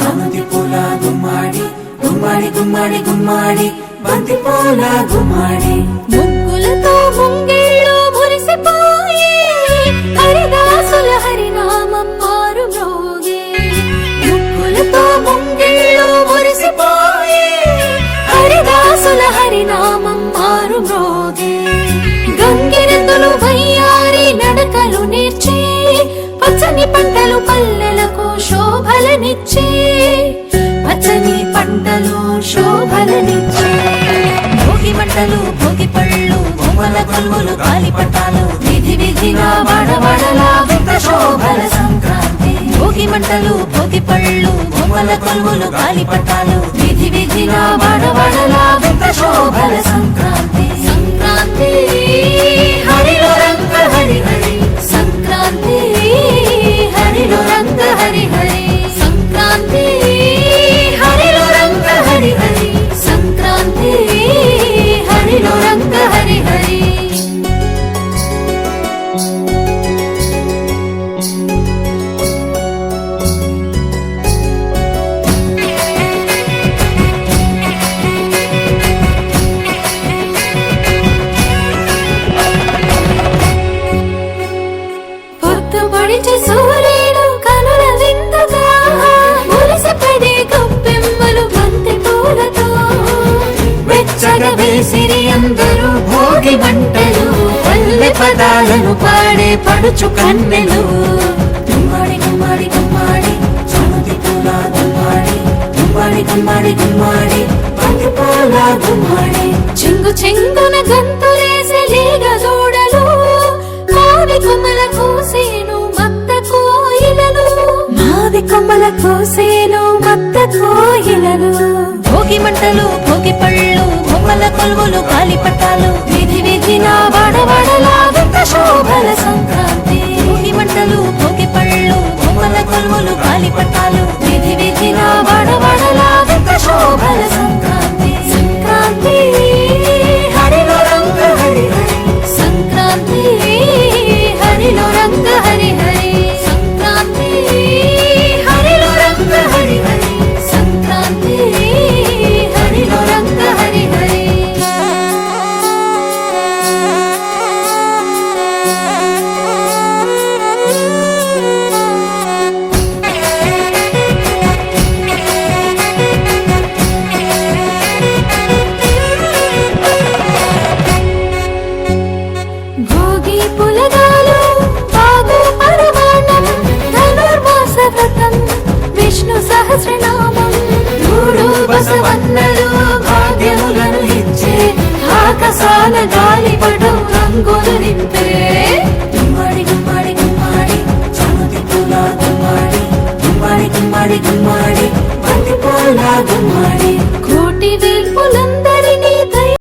చామంతి పూల గుమ్మాడి గుమ్మాడి గుమ్మాడి గుమ్మాడి బంతి పూల గుమ్మాడి ముగ్గులతో ముంగిళ్ళు మురిసిపోయే హరిదాసుల హరినామం మారు మ్రోగే ముగ్గులతో ముంగిళ్ళు మురిసిపోయే హరిదాసుల హరినామం మారు మ్రోగే గంగిరెద్దులు వయ్యారి నడకలు నేర్చే పచ్చని పంటలు పల్లెలకు శోభలనిచ్చే పచ్చని పంటలు శోభలనిచ్చే భోగి మంటలు భోగి పళ్ళు బొమ్మల కొలువులు గాలిపటాలు విధి విధిన వాడవాడలా వింత శోభల సంక్రాంతి భోగి మంటలు భోగి పళ్ళు బొమ్మల కొలువులు గాలిపటాలు విధి విధిన వాడవాడలా వింత శోభల సంక్రాంతి సంక్రాంతి హరిలో రంగ హరి హరి సంక్రాంతి హరిలో రంగ హరి హరి సంక్రాంతి హరిలో రంగ హరి హరి సంక్రాంతి హరిలో రంగ హరి హరి పొద్దుపడిచే సూర్యుడు కనుల విందుగా మురిసిపడే గొప్పెమ్మలు బంతి పూలతో వెచ్చగా వేసిరి అందరూ భోగి మంటలు పల్లె పదాలను పాడే పడుచు కన్నెలు గుమ్మాడి గుమ్మాడి గుమ్మాడి చామంతి పూల గుమ్మాడి గుమ్మాడి గుమ్మాడి గుమ్మాడి బంతి పూల గుమ్మాడి చెంగు చెంగున గంతులేసే లేగ జోడలు మావి కొమ్మల కోసేను మత్త కోయిలలు మావి కొమ్మల కోసేను మత్త కోయిలలు భోగి మంటలు భోగి పళ్ళు బొమ్మల కొలువులు గాలిపటాలు విధి విధిన వాడవాడలా వింత శోభల సంక్రాంతి భోగి మంటలు భోగి పళ్ళు బొమ్మల కొలువులు గాలిపటాలు విధి విధిన వాడవాడలా వింత శోభల సంక్రాంతి సంక్రాంతి హరిలో రంగ హరి హరి సంక్రాంతి హరిలో రంగ హరి హరి సంక్రాంతి హరిలో రంగ హరి హరి సంక్రాంతి హరిలో రంగ హరి హరి భోగి పులగాలు బాగు పరమాణం ధనుర్మాస వ్రతం విష్ణు సహస్రనామం మూడు బసవన్నలు భాగ్యములను ఇచ్చే ఆకాశాల గాలిపటం రంగులు నింపే గుమ్మాడి గుమ్మాడి గుమ్మాడి చామంతి పూల గుమ్మాడి గుమ్మాడి గుమ్మాడి గుమ్మాడి బంతి పూల గుమ్మాడి